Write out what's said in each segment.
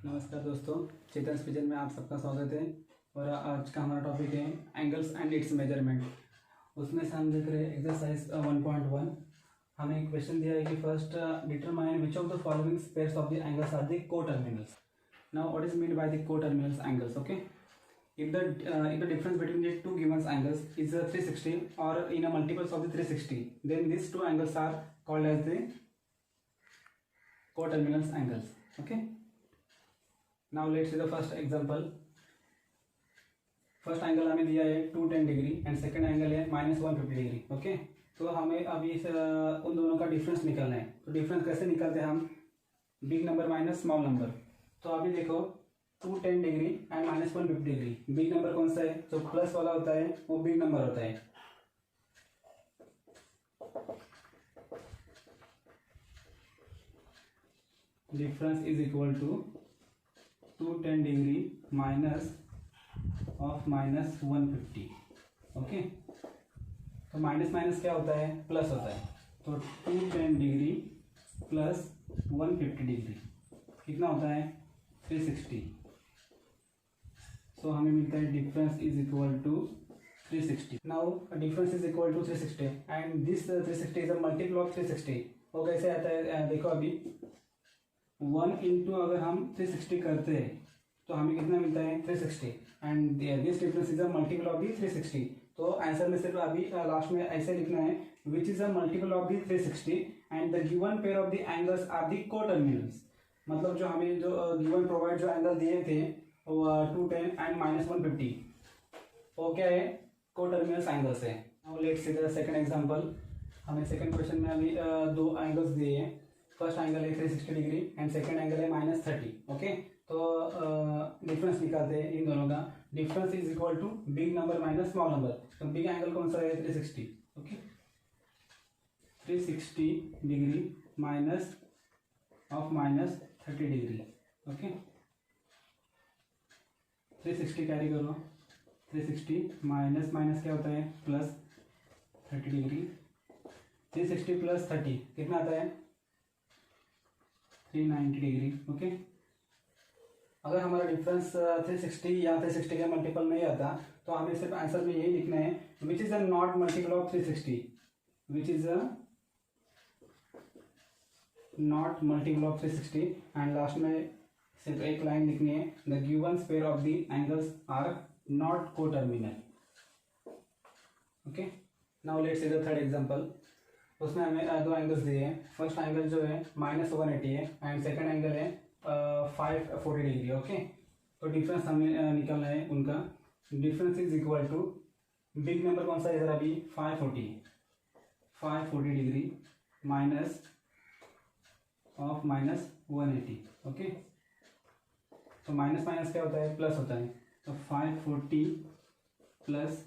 नमस्कार दोस्तों, चेतन स्पीचर में आप सबका स्वागत है। और आज का हमारा टॉपिक है एंगल्स एंड इट्स मेजरमेंट। उसमें से हम देख रहे हैं एक्सरसाइज 1.1। हमें एक क्वेश्चन दिया है कि first determine which of the following pairs of the angles are the coterminals. Now what is mean by the coterminals angles? Okay, if the difference between the two given angles is 360 or in a multiples of the 360, then these two angles are called as the coterminous angles. Okay, now let's see the first example. First angle हमें दिया है 210 degree and second angle है -150 degree. Okay, तो हमें अभी उन दोनों का डिफरेंस निकालना है। तो डिफरेंस कैसे निकालते हैं हम? Big number minus small number. तो अभी देखो 210 degree and -150 degree, big number कौन सा है? जो प्लस वाला होता है वो बिग नंबर होता है। Difference is equal to 210 degree minus of -150। Okay, तो माइनस माइनस क्या होता है? प्लस होता है। तो 210 डिग्री प्लस 150 डिग्री कितना होता है? 360। सो हमें मिलता है difference is equal to 360। Now difference is equal to 360 and this 360 is a multiple of 360। वो कैसे आता है? देखो अभी 1 इंटू अगर हम 360 करते हैं तो हमें कितना मिलता है? 360 and this difference is a multiple of the 360। तो आंसर में सिर्फ अभी लास्ट में ऐसे लिखना है which is a multiple of the 360 and the given pair of the angles are the coterminals. मतलब जो हमें जो गिवन प्रोवाइड जो एंगल दिए थे 210 एंड -150 वो क्या है? कोटर्मिनल्स एंगल्स है। Now let's see the second example. हमें सेकंड क्वेश्चन में अभी दो एंगल्स दिए हैं। फर्स्ट एंगल है 360 डिग्री एंड सेकंड एंगल है -30। ओके, तो डिफरेंस निकालते हैं इन दोनों का। Difference is equal to big number minus small number. तो बिग एंगल कौन सा है? 360। Okay, 360 degree minus of -30 degree. Okay, 360 carry करो। 360 माइनस माइनस क्या होता है? Plus 30 degree. 360 प्लस 30 कितना आता है? 390 डिग्री। ओके, अगर हमारा डिफरेंस 360 या 360 का मल्टीपल नहीं आता तो हमें सिर्फ आंसर में यही लिखना है which is a not multiple of 360, which is a not multiple of 360 and last में सिर्फ एक लाइन लिखनी है the given pair of the angles are not coterminal. Okay, now let's see the third example. उसमें हमें दो angles दिए हैं। फर्स्ट एंगल जो है -180 है एंड सेकंड एंगल है 540 डिग्री। ओके, तो डिफरेंस हमें निकालना है उनका। Difference is equal to big number कौन सा है इधर? अभी 540 डिग्री माइनस ऑफ -180। ओके, तो माइनस माइनस क्या होता है? प्लस होता है। तो 540 plus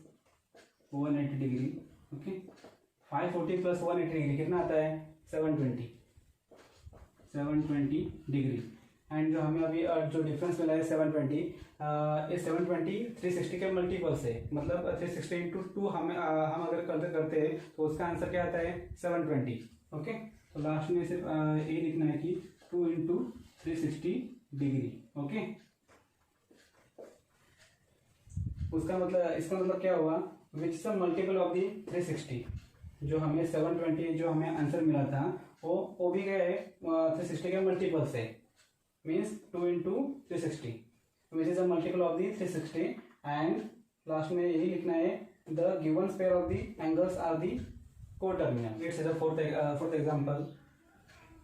180 degree. Okay, 540 plus 180 degree कितना आता है? 720 डिग्री। एंड जो हमें अभी जो डिफरेंस मिला है 720, ये 720 360 के मल्टीपल से, मतलब 360 इंटू 2 हम अगर करते हैं तो उसका आंसर क्या आता है? 720। ओके, तो लास्ट में सिर्फ ये लिखना है कि 2 इंटू 360 डिग्री। ओके, उसका मतलब इसका मतलब क्या हुआ? विच is the multiple of the 360। जो हमें 720 जो हमें आंसर मिला था वो भी गया है 360 के मल्टीपल से, means 2 into 360 which is a multiple of the 360 and last में यही लिखना है the given pair of the angles are the coterminal. It's the fourth example.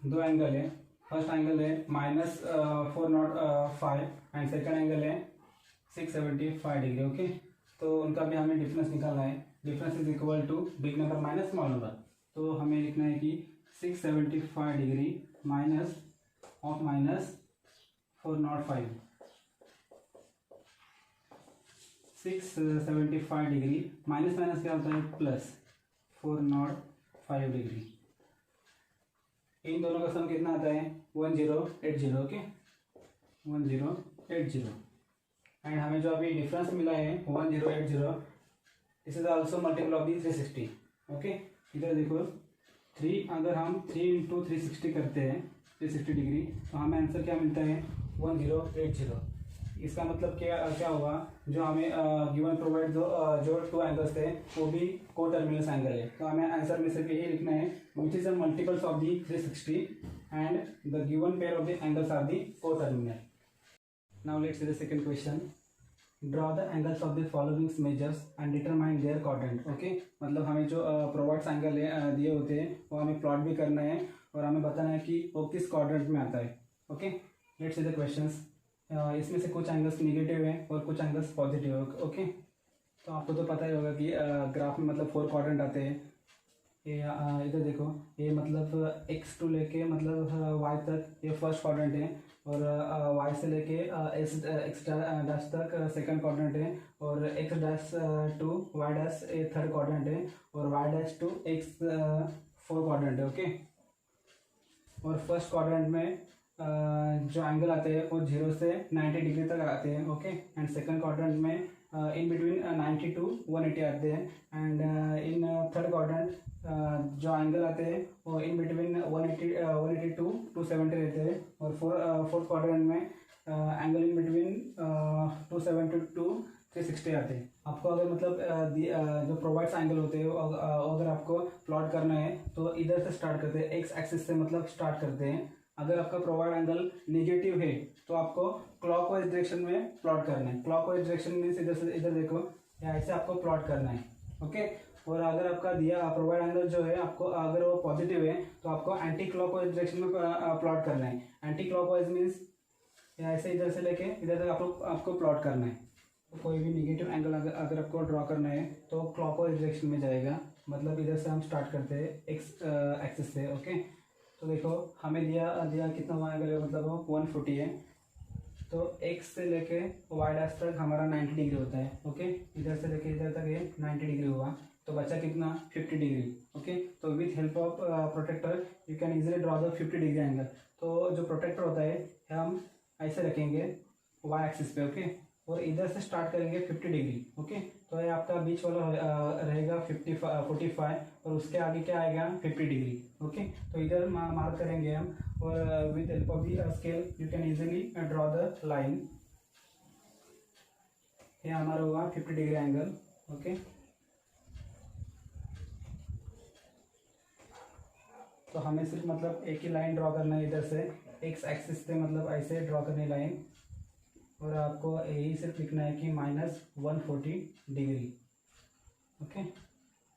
दो एंगल है। फर्स्ट एंगल है -405 एंड सेकंड एंगल है 675 डिग्री। ओके, तो उनका भी हमें डिफरेंस निकालना है। Difference is equal to big number minus small number. तो हमें लिखना है कि 675 degree minus of -405। 675 degree minus minus क्या होता है? Plus 405 degree. इन दोनों का सम कितना आता है? 1080। ओके, 1080 एंड हमें जो अभी डिफरेंस मिला है 1080, this is also multiple of the 360। Okay, इधर देखो 3, अगर हम 3 इंटू 360 करते हैं 360 डिग्री, तो हमें आंसर क्या मिलता है? 1080। इसका मतलब क्या क्या हुआ, जो हमें गिवन प्रोवाइड जो टू एंगल्स थे वो भी को टर्मिनल्स एंगल है। तो हमें आंसर में सिर्फ यही लिखना है, which is the multiples of the 360 and the given pair of the angles are the coterminal. Now let's see the second question. Draw the angles of the following measures and determine their quadrant. Okay, मतलब हमें जो provides angle दिए होते हैं वो हमें plot भी करना है और हमें बताना है कि वो किस क्वाड्रेंट में आता है। Okay, let's see the questions. इसमें से कुछ एंगल्स निगेटिव है और कुछ एंगल्स पॉजिटिव है। ओके, तो आपको तो पता ही होगा कि ग्राफ में मतलब 4 क्वाड्रेंट आते हैं। ये इधर देखो, ये मतलब x टू लेके मतलब y तक ये फर्स्ट क्वाड्रेंट है, और y से लेके x डैश तक सेकंड क्वाड्रेंट है, और x dash to y dash ये थर्ड क्वाड्रेंट है, और y dash to x fourth quadrant है। ओके, और फर्स्ट क्वाड्रेंट में जो एंगल आते हैं वो 0 से 90 डिग्री तक आते हैं। ओके, एंड सेकंड क्वाड्रेंट में इन बिटवीन 90 टू 180 आते हैं, एंड इन थर्ड क्वाड्रेंट जो एंगल आते हैं वो इन बिटवीन 180 टू 270 रहते हैं, और फोर्थ क्वाड्रेंट में एंगल इन बिटवीन 270 टू 360 आते हैं। आपको अगर मतलब जो प्रोवाइड्स एंगल होते हैं अगर आपको प्लॉट करना है तो इधर से स्टार्ट करते हैं, एक्स एक्सिस से मतलब स्टार्ट करते हैं। अगर आपका प्रोवाइड एंगल निगेटिव है तो आपको क्लॉकवाइज डायरेक्शन में प्लॉट करना है। क्लॉकवाइज डायरेक्शन में इधर से इधर देखो, या ऐसे आपको प्लॉट करना है। ओके, और अगर आपका दिया प्रोवाइड एंगल जो है आपको अगर वो पॉजिटिव है तो आपको एंटी क्लॉकवाइज डायरेक्शन में प्लॉट करना है। एंटी क्लॉकवाइज मीन्स ऐसे इधर से लेके इधर तक आपको प्लॉट करना है। तो कोई भी निगेटिव एंगल अगर आपको ड्रॉ करना है तो क्लॉकवाइज डायरेक्शन में जाएगा, मतलब इधर से हम स्टार्ट करते हैं एक्स एक्सिस से। ओके, तो देखो हमें दिया कितना हुआ एंगल है, मतलब वो 140 है। तो x से लेके y डैश तक हमारा 90 डिग्री होता है। ओके, इधर से लेके इधर तक ये 90 डिग्री हुआ, तो बचा कितना 50 डिग्री। ओके, तो with help of protractor you can easily draw the 50 degree angle. तो जो प्रोटेक्टर होता है हम ऐसे रखेंगे y एक्सिस पे। ओके, और इधर से स्टार्ट करेंगे 50 डिग्री। ओके, तो ये आपका बीच वाला रहेगा 45 और उसके आगे क्या आएगा 50 डिग्री। ओके, तो इधर मार्क करेंगे हम, और with help of the scale you can easily draw the line. ये हमारा होगा 50 डिग्री एंगल। ओके, तो हमें सिर्फ मतलब एक ही लाइन ड्रॉ करना है, इधर से एक्स एक्सिस पे मतलब ऐसे ड्रॉ करनी लाइन, और आपको यही सिर्फ लिखना है कि -140 डिग्री। ओके,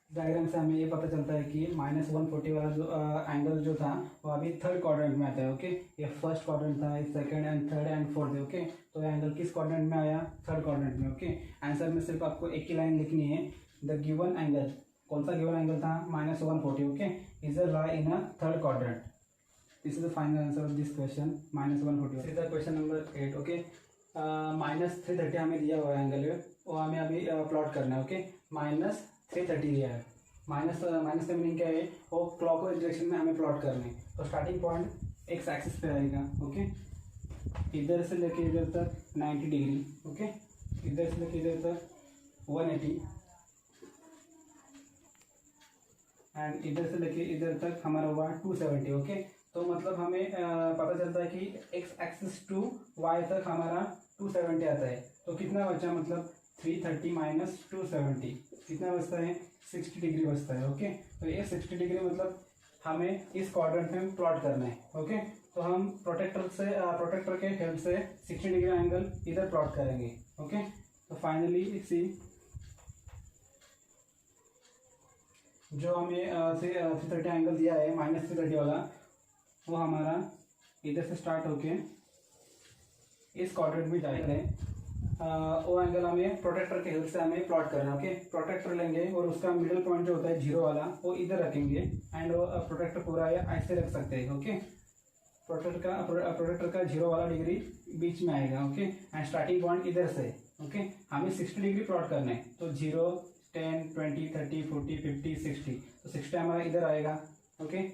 डायग्राम से हमें ये पता चलता है कि -140 वाला जो एंगल जो था वो अभी थर्ड क्वाड्रेंट में आता है। ओके, ये फर्स्ट क्वाड्रेंट था, ये second and third and fourth है। ओके, तो एंगल किस क्वाड्रेंट में आया, थर्ड क्वाड्रेंट में। ओके, आंसर में सिर्फ आपको एक ही लाइन लिखनी है, द गिवन एंगल, कौन सा गिवन एंगल था -140। Okay, is a lie in a third quadrant. This is the final answer of this question, -140। Is the question number 8। Okay, -330 हमें दिया हुआ है एंगल, वो हमें अभी प्लॉट करना है। ओके, -330 दिया है, माइनस का मीनिंग क्या है, वो क्लॉकवाइज डायरेक्शन में हमें प्लॉट करना है। तो स्टार्टिंग पॉइंट एक्स एक्सिस पे आएगा। ओके, इधर से लेके इधर तक 90 डिग्री। ओके, इधर से लेके इधर तक 180, एंड इधर से लेके इधर तक हमारा हुआ 270। ओके, तो मतलब हमें पता चलता है कि एक्स एक्सिस टू वाई तक हमारा 270 आता है। तो कितना बचा, मतलब 330 माइनस 270 कितना बचता है, 60 डिग्री बचता है। ओके, तो ये 60 डिग्री मतलब हमें इस क्वाड्रेंट में प्लॉट करना है। ओके, तो हम प्रोटेक्टर के हेल्प से 60 डिग्री एंगल इधर प्लॉट करेंगे। ओके, तो फाइनली सी जो हमें 330 एंगल दिया है -330 वाला, वो हमारा इधर से स्टार्ट होके इस क्वाड्रेंट में जाएगा। वो एंगल हमें प्रोटेक्टर के हेल्प से हमें प्लॉट करना है। ओके, प्रोटेक्टर लेंगे और उसका मिडिल पॉइंट जो होता है 0 वाला वो इधर रखेंगे, एंड वो प्रोटेक्टर पूरा ऐसे रख सकते हैं। ओके, प्रोटेक्टर का 0 वाला डिग्री बीच में आएगा। ओके, एंड स्टार्टिंग पॉइंट इधर से। ओके, हमें 60 डिग्री प्लॉट करना है, तो 0 10 20 30 40 50 60, तो 60 हमारा इधर आएगा। ओके,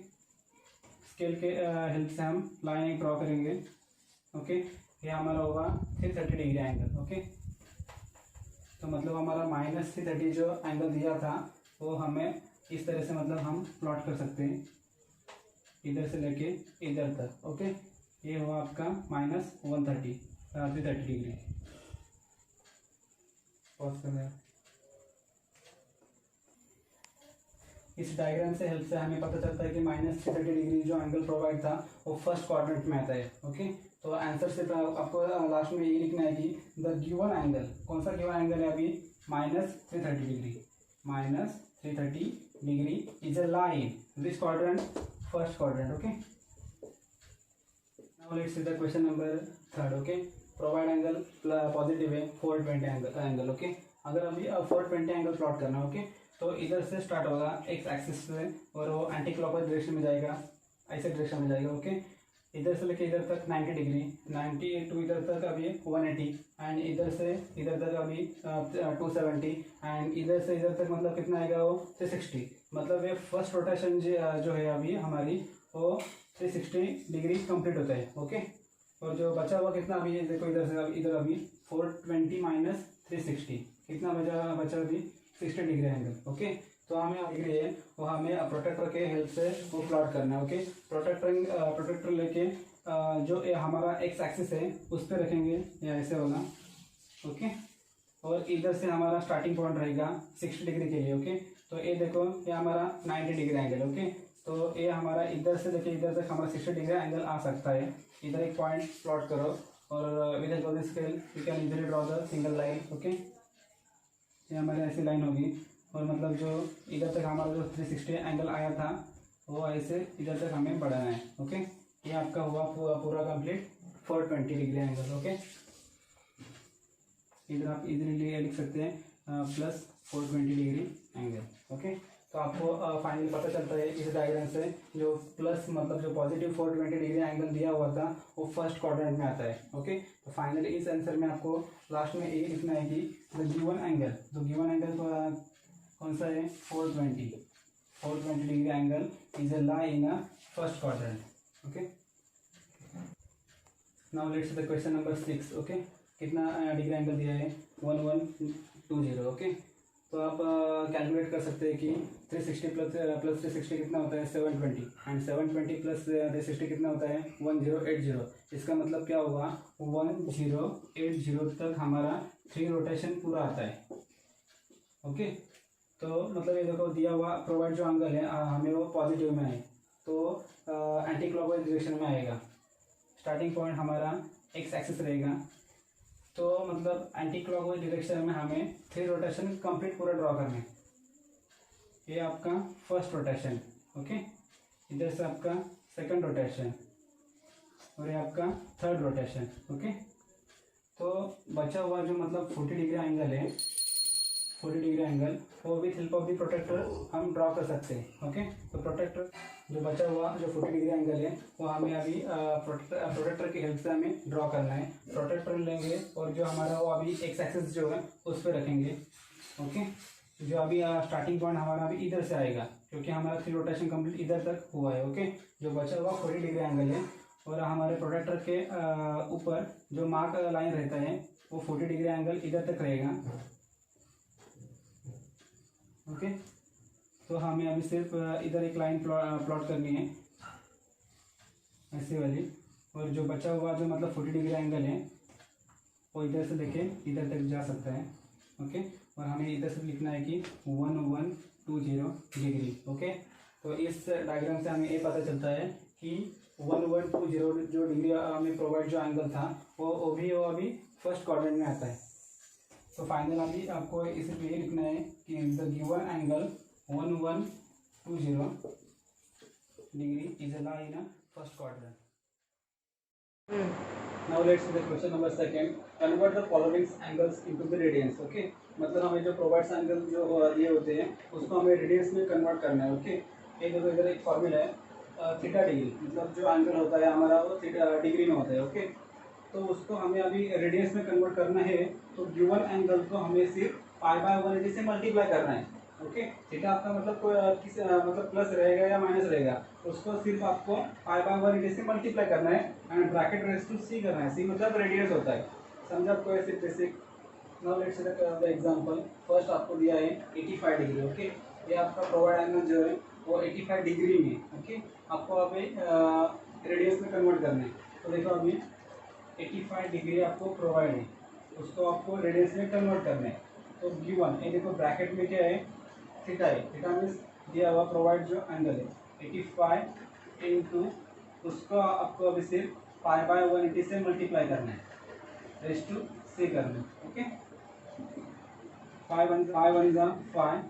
स्केल के हेल्प से हम लाइन ड्रॉ करेंगे। ओके, ये हमारा होगा 330 डिग्री एंगल। ओके, तो मतलब हमारा -330 जो एंगल दिया था वो हमें इस तरह से मतलब हम प्लॉट कर सकते हैं, इधर से लेके इधर तक। ओके, ये हुआ आपका -130 330 डिग्री। पॉज कर रहे। इस डायग्राम से हेल्प से हमें पता चलता है कि -330 डिग्री जो एंगल प्रोवाइड था वो फर्स्ट क्वाड्रेंट में आता है। ओके, तो आंसर से आपको लास्ट में ये लिखना है कि द गिवन एंगल, कौन सा गिवन एंगल है अभी, -330 degree, -330 degree is a line which quadrant, first quadrant. Okay, now let's see the question number 3। Okay, provide angle positive है 420 एंगल। ओके, अगर अभी 420 एंगल प्लॉट करना है, ओके, तो इधर से स्टार्ट होगा एक्स एक्सिस से और वो एंटी क्लॉकवाइज डायरेक्शन में जाएगा, ऐसे डायरेक्शन में जाएगा। ओके, इधर से लेके इधर तक 90 डिग्री, 90 टू इधर तक अभी 180 एंड इधर से इधर तक अभी 270 एंड इधर से इधर तक मतलब कितना आएगा वो 360। मतलब ये फर्स्ट रोटेशन जो है अभी हमारी वो 360 डिग्री कंप्लीट होता है। ओके, और जो बचा हुआ कितना अभी देखो इधर से इधर अभी 420 माइनस 360 कितना बचा अभी 60 डिग्री एंगल। ओके, तो हमें डिग्री है वो हमें प्रोटेक्टर के हेल्प से वो प्लॉट करना है। ओके, प्रोटेक्टर लेके जो ये हमारा एक्स एक्सिस है उस पर रखेंगे, या ऐसे होगा। ओके, और इधर से हमारा स्टार्टिंग पॉइंट रहेगा 60 डिग्री के लिए। ओके, तो ये देखो ये हमारा 90 डिग्री एंगल। ओके, तो ये हमारा इधर से देखिए इधर तक हमारा 60 डिग्री एंगल आ सकता है। इधर एक पॉइंट प्लॉट करो और with help of the scale you can easily draw the single line. Okay, ये हमारे ऐसी लाइन होगी और मतलब जो इधर तक हमारा जो 360 एंगल आया था वो ऐसे इधर तक हमें बढ़ाना है। ओके, ये आपका हुआ पूरा कंप्लीट 420 डिग्री एंगल। ओके, इधर आप इजीली लिख सकते हैं प्लस 420 डिग्री एंगल। ओके, तो आपको फाइनली पता चलता है इस डायग्राम से जो प्लस मतलब जो पॉजिटिव 420 डिग्री एंगल दिया हुआ था वो फर्स्ट क्वाड्रेंट में आता है। ओके, तो फाइनली इस आंसर में आपको लास्ट में ये लिखना है कि द गिवन एंगल, तो गिवन एंगल कौन सा है 420 degree angle is a lie in a first quadrant. Okay, now let's the question number 6। Okay, कितना डिग्री एंगल दिया है 1120। ओके, तो आप कैलकुलेट कर सकते हैं कि 360 प्लस 360 कितना होता है 720 एंड 720 प्लस 360 कितना होता है 1080। इसका मतलब क्या हुआ 1080 तक हमारा 3 रोटेशन पूरा आता है। ओके, तो मतलब ये देखो दिया हुआ प्रोवाइड जो एंगल है हमें वो पॉजिटिव में है तो एंटी क्लॉकवाइज डायरेक्शन में आएगा। स्टार्टिंग पॉइंट हमारा एक्स एक्सिस रहेगा, तो मतलब एंटी क्लॉकवाइज डायरेक्शन में हमें 3 रोटेशन कंप्लीट पूरा ड्रॉ करना है। ये आपका फर्स्ट रोटेशन। ओके, इधर से आपका सेकंड रोटेशन और ये आपका थर्ड रोटेशन। ओके, तो बचा हुआ जो मतलब 40 डिग्री एंगल है, 40 डिग्री एंगल वो with help of the protractor हम ड्रॉ कर सकते हैं। ओके, तो प्रोटेक्टर जो बचा हुआ जो 40 डिग्री एंगल है वो हमें अभी प्रोटेक्टर की हेल्प से हमें ड्रॉ करना है। प्रोटेक्टर लेंगे और जो हमारा वो अभी एक्स एक्सिस जो है उस पर रखेंगे। ओके, जो अभी स्टार्टिंग पॉइंट हमारा अभी इधर से आएगा क्योंकि हमारा 3 रोटेशन कंप्लीट इधर तक हुआ है। ओके, जो बचा हुआ 40 डिग्री एंगल है और हमारे प्रोटेक्टर के ऊपर जो मार्क लाइन रहता है वो 40 डिग्री एंगल इधर तक रहेगा। ओके, तो हमें अभी सिर्फ इधर एक लाइन प्लॉट करनी है ऐसी वाली, और जो बचा हुआ जो मतलब 40 डिग्री एंगल है वो इधर से देखे इधर तक जा सकता है। ओके, और हमें इधर से लिखना है कि 1120 डिग्री। ओके, तो इस डायग्राम से हमें ये पता चलता है कि 1120 जो डिग्री हमें प्रोवाइड जो एंगल था वो अभी फर्स्ट क्वाड्रेंट में आता है। तो फाइनल अभी आपको इसलिए लिखना है कि the given angle 1120 degree is a lie in a first quadrant. Now let's see the question number 2. Convert the following angles into the radians. Okay, मतलब हमें जो प्रोवाइड एंगल जो दिए होते हैं उसको हमें रेडियंस में कन्वर्ट करना है। ओके, ये देखो इधर एक फॉर्मूला है थीटा डिग्री, मतलब जो एंगल होता है हमारा वो थीटा डिग्री में होता है। ओके, तो उसको हमें अभी रेडियंस में कन्वर्ट करना है तो गिवन एंगल को हमें सिर्फ π/180 से मल्टीप्लाई करना है। ओके, थीटा आपका मतलब किस मतलब प्लस रहेगा या माइनस रहेगा, उसको सिर्फ आपको π/180 से मल्टीप्लाई करना है एंड ब्रैकेट रेस टू सी करना है। सी मतलब रेडियस होता है, समझा आपको ऐसे basic. Now let's see the example. First आपको दिया है 85 डिग्री। ओके, ये आपका प्रोवाइड एंगल जो है वो 85 डिग्री में। ओके, आपको अभी रेडियस में कन्वर्ट करना है। तो देखो अभी 85 डिग्री आपको प्रोवाइड है, उसको आपको रेडियंस में कन्वर्ट करना है। तो गिवन ये देखो ब्रैकेट में क्या है, थीटा है, थीटा मीन्स दिया हुआ प्रोवाइड जो एंगल है 85 इंटू उसको आपको अभी सिर्फ पाई बाय 180 से मल्टीप्लाई करना है, रेस टू सी करना है। ओके, 5 1 जा 5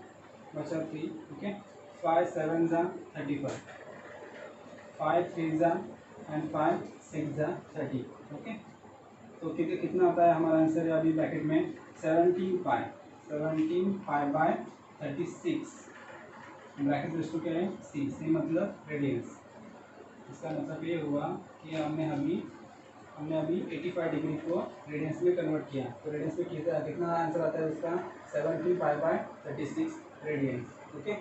बचा 3, ओके, 5 7 जा 35, 5 3 जा एंड 5 6 जा 30। ओके, तो कितना आता है हमारा आंसर है अभी ब्रैकेट में 17 pi by 36, bracket raise to क्या है सी मतलब रेडियंस। इसका मतलब ये हुआ कि हमने अभी 85 डिग्री को रेडियंस में कन्वर्ट किया, तो रेडियंस में कितना आंसर आता है उसका 17 pi by 36 radians. Okay,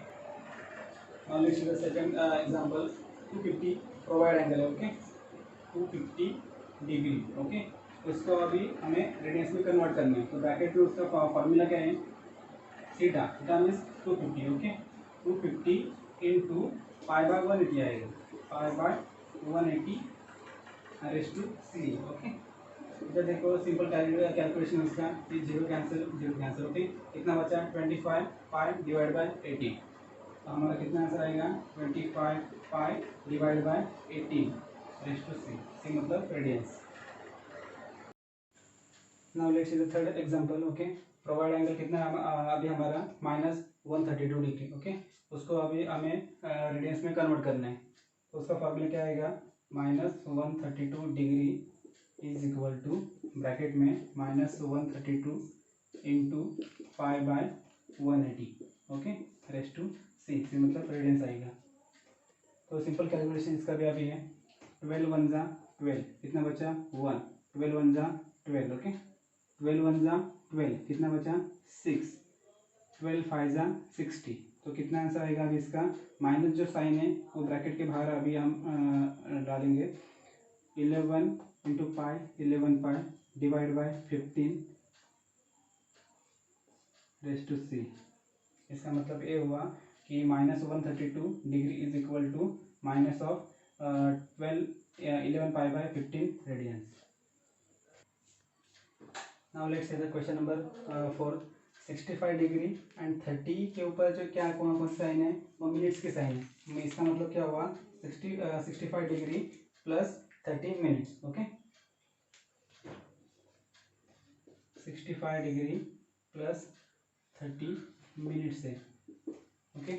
now let's see the second example, 250 provide angle है, ओके, 250 डिग्री। ओके, उसको अभी हमें रेडियंस में कन्वर्ट करना है, तो ब्रैकेट में उसका फॉर्मूला क्या है, theta, theta means 250। Okay, 250 into pi by 180 आएगा, pi by 180 raise to C. Okay, इधर देखो सिंपल कैलकुलेशन इसका, जीरो कैंसिल। ओके, कितना बचा 25 पाई डिवाइड बाय 80, तो हमारा कितना आंसर आएगा 25 pi divide by 18 raise to c मतलब radians. Now let's see the third example. Okay, provide angle कितना है अभी हमारा -132 डिग्री। ओके, उसको अभी हमें रेडियंस में कन्वर्ट करना है, तो उसका फॉर्मूला क्या आएगा, -132 degree is equal to bracket में -132 into pi by 180, okay, raise to c मतलब रेडियंस आएगा। तो सिंपल कैलकुलेशन इसका भी अभी है, 12 1 जा 12, कितना बचा 1, 12 1 जा 12, ओके, 12 1 जा 12, कितना बचा 6, 12 5 जा 60, तो कितना आंसर आएगा अभी इसका, माइनस जो साइन है वो ब्रैकेट के बाहर अभी हम डालेंगे, 11 into pi 11 pi divide by 15 raise to c. इसका मतलब ये हुआ कि -132 degree is equal to minus of 11 pi by 15 radians. Now let's say the question number 4, 65 degree and 30 के ऊपर जो क्या कौन कौन साइन है वो मिनट्स की साइन है, इसका मतलब क्या हुआ 65 degree plus 30 minutes. Okay, 65 degree plus 30 minutes है। ओके,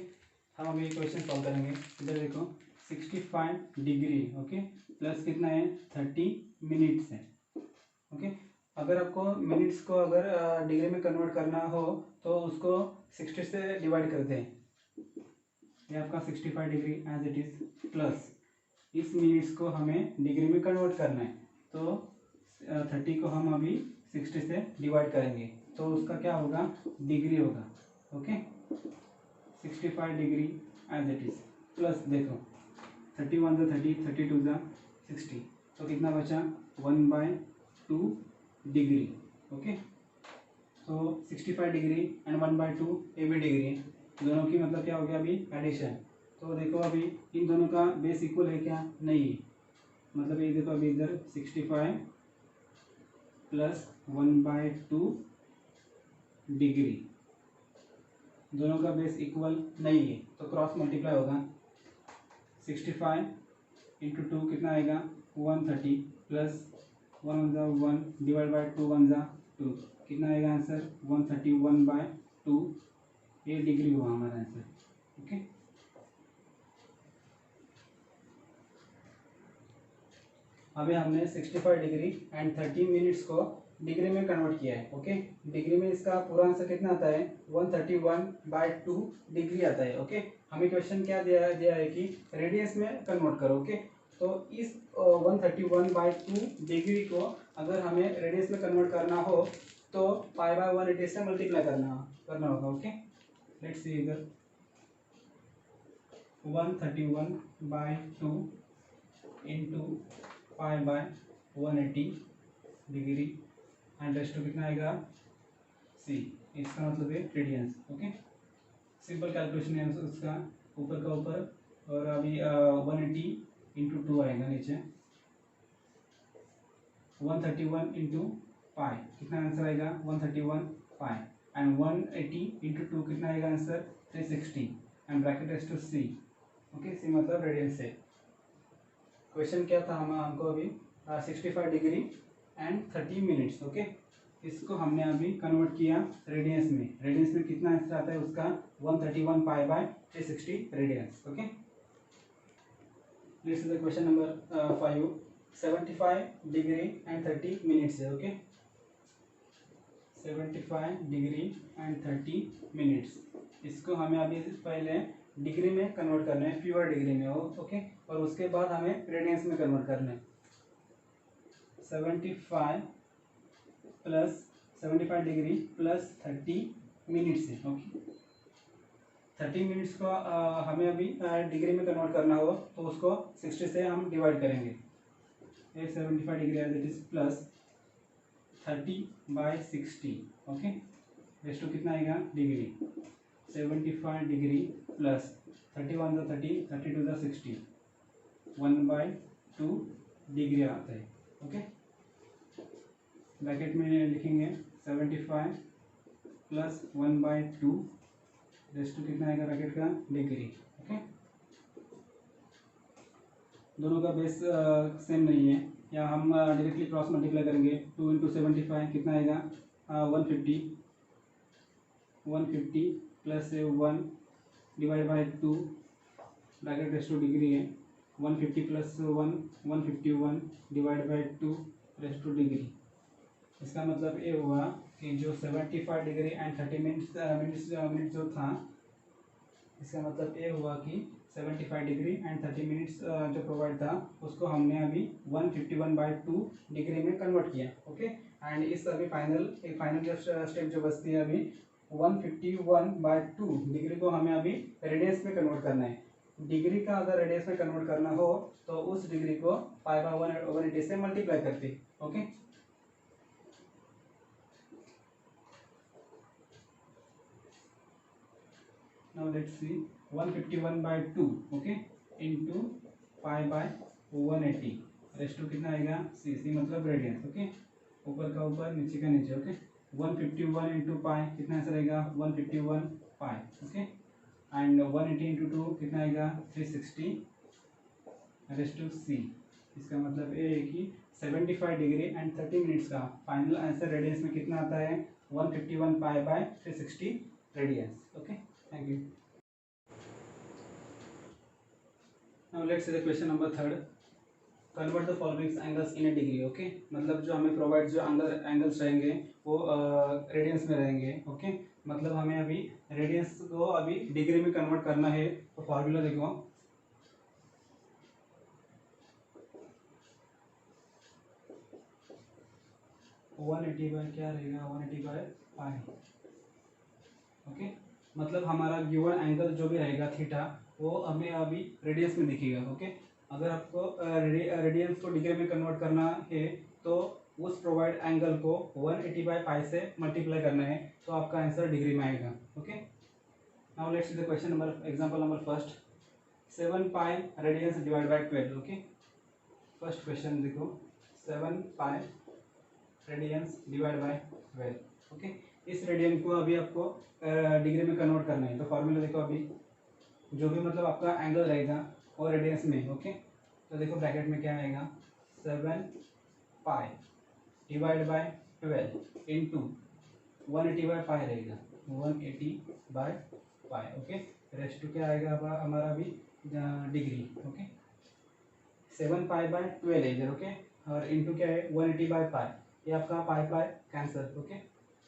हम अभी ये क्वेश्चन सॉल्व करेंगे। इधर देखो 65 डिग्री, ओके, प्लस कितना है 30 मिनट्स है। ओके, अगर आपको मिनट्स को अगर डिग्री में कन्वर्ट करना हो तो उसको 60 से डिवाइड करते हैं, ये आपका 65 degree as it is, plus इस मिनट्स को हमें डिग्री में कन्वर्ट करना है, तो 30 को हम अभी 60 से डिवाइड करेंगे, तो उसका क्या होगा डिग्री होगा। Okay, 65 degree as it is, plus देखो 31 जा 30, 32 जा 60, तो कितना बचा 1/2 डिग्री। ओके, तो 65 डिग्री एंड 1/2 ये भी डिग्री है, दोनों की मतलब क्या हो गया अभी एडिशन। तो देखो अभी इन दोनों का बेस इक्वल है क्या, नहीं है, मतलब ये देखो अभी इधर 65 प्लस 1/2 डिग्री, दोनों का बेस इक्वल नहीं है, तो क्रॉस मल्टीप्लाई होगा, 65 इंटू 2 कितना आएगा 130, प्लस 1 जा 1 डिवाइड बाय 2 1 जा 2, कितना आएगा आंसर 131/2, ये डिग्री हुआ हमारा आंसर। ओके, अभी हमने 65 डिग्री एंड 30 मिनट्स को डिग्री में कन्वर्ट किया है। ओके, डिग्री में इसका पूरा आंसर कितना आता है 131/2 डिग्री आता है। ओके, हमें क्वेश्चन क्या दिया है कि रेडियंस में कन्वर्ट करो। ओके, तो इस 131/2 डिग्री को अगर हमें रेडियंस में कन्वर्ट करना हो तो पाई बाय 180 से मल्टीप्लाई करना होगा। ओके, लेट्स सी इधर 131/2 into pi by 180 degree and raise to कितना आएगा सी, इसका मतलब है रेडियंस। ओके, सिंपल कैलकुलेशन है उसका, ऊपर का ऊपर, और अभी 180 इंटू 2 आएगा नीचे, 131 इंटू पाई, कितना आंसर आएगा 131 पाई, एंड 180 इंटू 2 कितना आएगा answer 360, and bracket raise to C, okay, c मतलब रेडियन से। क्वेश्चन क्या था हमको अभी 65 डिग्री एंड 30 मिनट्स, ओके। इसको हमने अभी कन्वर्ट किया रेडियंस में, रेडियंस में कितना आंसर आता है उसका 131 pi by 360 radians, okay. This is the question number 5, 75 degree and 30 minutes है, ओके। 75 डिग्री एंड 30 मिनट्स, इसको हमें अभी पहले डिग्री में कन्वर्ट करना है, प्योर डिग्री में हो, ओके, और उसके बाद हमें रेडियंस में कन्वर्ट करना है। 75 प्लस 75 डिग्री प्लस 30 मिनट्स है, ओके। 30 मिनट्स को हमें अभी डिग्री में कन्वर्ट करना हो तो उसको 60 से हम डिवाइड करेंगे। 75 degree as it is plus 30/60, okay, raise to कितना आएगा डिग्री। 75 डिग्री प्लस 31 जो 30, 32 जो 60, 1/2 डिग्री आता है, ओके। ब्रैकेट में लिखेंगे 75 प्लस 1/2 रेस टू कितना आएगा ब्रैकेट का डिग्री, ओके। दोनों का बेस सेम नहीं है, या हम डायरेक्टली क्रॉस मल्टीप्लाई करेंगे। 2 इंटू 75 कितना आएगा 150, 150 plus 1 divide by 2 bracket raise to degree है। 150 plus 1 151 divide by 2 race to degree. इसका मतलब ये हुआ कि जो 75 डिग्री एंड 30 मिनट्स जो था, इसका मतलब ये हुआ कि 75 डिग्री एंड 30 मिनट्स जो प्रोवाइड था उसको हमने अभी 151/2 डिग्री में कन्वर्ट किया, ओके। एंड इस अभी फाइनल जो स्टेप जो बचती है अभी 151/2 डिग्री को हमें अभी रेडियंस में कन्वर्ट करना है। डिग्री का अगर रेडियंस में कन्वर्ट करना हो तो उस डिग्री को π/180 से मल्टीप्लाई करते, okay. Now let's see 151/2, okay, into π/180 रेस टू कितना आएगा सी मतलब रेडियंस, ओके। ऊपर का ऊपर नीचे का नीचे, ओके। 151 इंटू पाई कितना आंसर आएगा 151 पाई, ओके। एंड 180 इंटू 2 कितना आएगा 360 रेस टू सी। इसका मतलब ये है कि 75 डिग्री एंड 30 मिनट्स का फाइनल आंसर रेडियंस में कितना आता है 151 pi by 360 radians, okay. Thank you. Now let's see the question number 3. Convert the following angles in a degree, okay. मतलब जो हमें प्रोवाइड जो एंगल्स रहेंगे वो रेडियंस में रहेंगे, ओके। मतलब हमें अभी रेडियंस को अभी डिग्री में कन्वर्ट करना है, तो फॉर्मूला देखो। क्या रहेगा 180/π, ओके। मतलब हमारा गिवन एंगल जो भी रहेगा थीटा वो हमें अभी रेडियंस में दिखेगा, ओके। अगर आपको रेडियंस को डिग्री में कन्वर्ट करना है तो उस प्रोवाइड एंगल को 180/π से मल्टीप्लाई करना है, तो आपका आंसर डिग्री में आएगा, okay. Now let's see the question number example number first 7π radians divide by 12, okay. First question देखो 7π रेडियंस डिवाइड बाय 12, ओके। इस रेडियन को अभी आपको डिग्री में कन्वर्ट करना है, तो फॉर्मूला देखो अभी जो भी मतलब आपका एंगल रहेगा वो रेडियंस में, ओके। तो देखो ब्रैकेट में क्या आएगा 7π डिवाइड बाय 12 इंटू 180/π रहेगा 180/π, ओके। रेस्ट टू क्या आएगा हमारा अभी डिग्री, ओके। 7π/12 है इधर, ओके, और इंटू क्या है 180/π, ये आपका पाई कैंसर, ओके।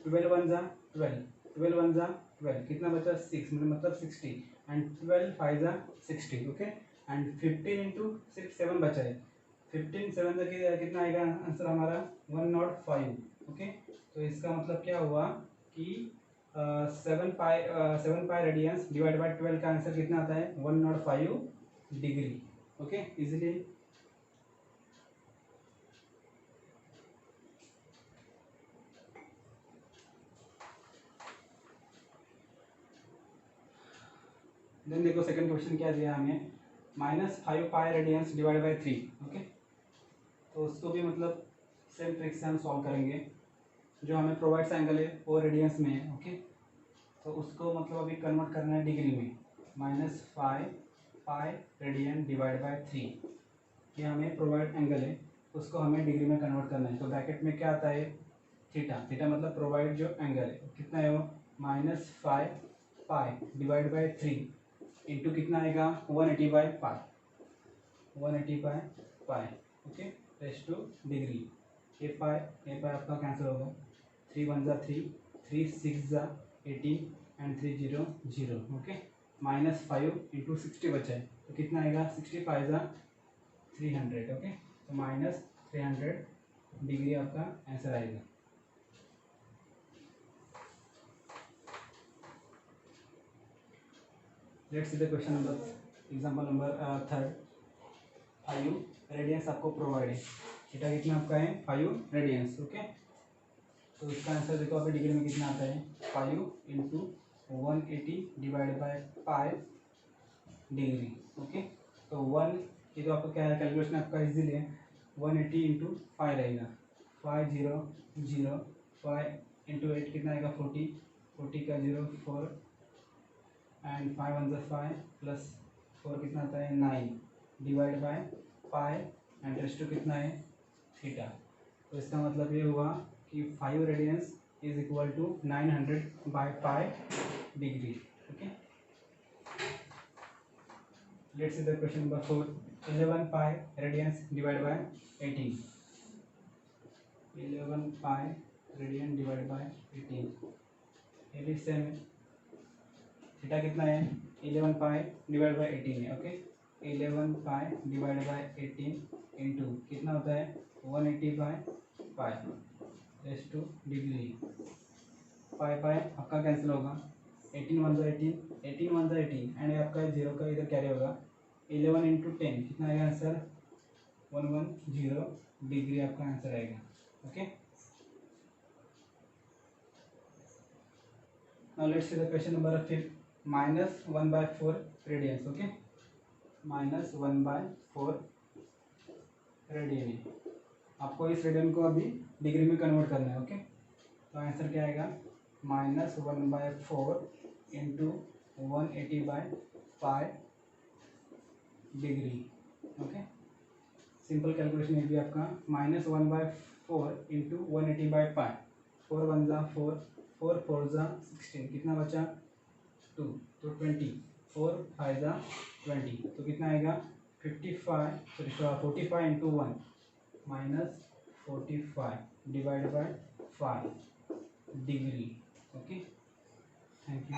12 1 जा 12, 12 1 जा 12, कितना बचा 6 मतलब 60, एंड 12 5 जा 60, ओके। एंड 15 इंटू 6 7 बचा है, 15 7 जा कितना आएगा आंसर हमारा 105, ओके। तो इसका मतलब क्या हुआ कि 7π रेडियंस डिवाइड बाय 12 का आंसर कितना आता है 105 डिग्री, ओके, इजीली। देन देखो सेकंड क्वेश्चन क्या दिया हमें -5π रेडियंस डिवाइड बाय 3, ओके। तो उसको भी मतलब सेम ट्रिक से हम सॉल्व करेंगे। जो हमें प्रोवाइड्स एंगल है वो रेडियंस में है, ओके। तो उसको मतलब अभी कन्वर्ट करना है डिग्री में। -5 पाई रेडियन डिवाइड बाय 3, ये हमें प्रोवाइड एंगल है, उसको हमें डिग्री में कन्वर्ट करना है। तो ब्रैकेट में क्या आता है, थीटा। थीटा मतलब प्रोवाइड जो एंगल है कितना है वो -5 पाई डिवाइड बाय 3 इंटू कितना आएगा 180 by pi, okay, raise to degree. ए पाई आपका कैंसिल होगा, 3 1 जा 3, 3 6 जा 18 एंड 3 0 0, ओके। -5 इंटू 60 बचा है तो कितना आएगा 65 जा 300, ओके। तो -300 डिग्री आपका आंसर आएगा। Let's see the question number, example number 3। 5 radians आपको प्रोवाइड है, थीटा कितना आपका है 5 रेडियंस, ओके। तो इसका आंसर देखो अभी डिग्री में कितना आता है 5 into 180 divide by pi degree, okay. तो 1, ये तो आपका क्या है कैलकुलेशन आपका इजीली है, 180 इंटू 5 रहेगा, 5 0 0, 5 इंटू 8 कितना आएगा 40, 40 का 0 4 एंड 5 1 जा 5 प्लस 4 कितना आता है 9 divide by pi and raise to कितना है थीटा। तो इसका मतलब ये हुआ कि 5 radians is equal to 900 by pi degree, okay. Let's see the question number 4। 11 pi radians divide by 18, 11 pi radian divide by 18, ये भी सेम है। थीटा कितना है 11 पाई डिवाइड बाय 18 है, okay. 11 pi divide by 18 into कितना होता है 180 by pi raise to degree. Pi आपका कैंसिल होगा, 18 1 जा 18, 18 1 जा 18 एंड आपका 0 का इधर कैरी होगा। 11 इंटू 10 कितना आएगा आंसर 110 डिग्री आपका आंसर आएगा, okay. Now let's see the question number 5। -1/4 radians, okay, -1/4 radian है। आपको इस रेडियन को अभी डिग्री में कन्वर्ट करना है, ओके। तो आंसर क्या आएगा -1/4 into 180 by pi degree, okay. Simple calculation ये भी आपका -1/4 इंटू 180 बाय पाई, 4 1 जा 4, 4 4 जा 16, कितना बचा 2, तो 20, 4 5 जा 20, तो कितना आएगा 45 into 1 -45 divide by 5 degree, okay. Thank you.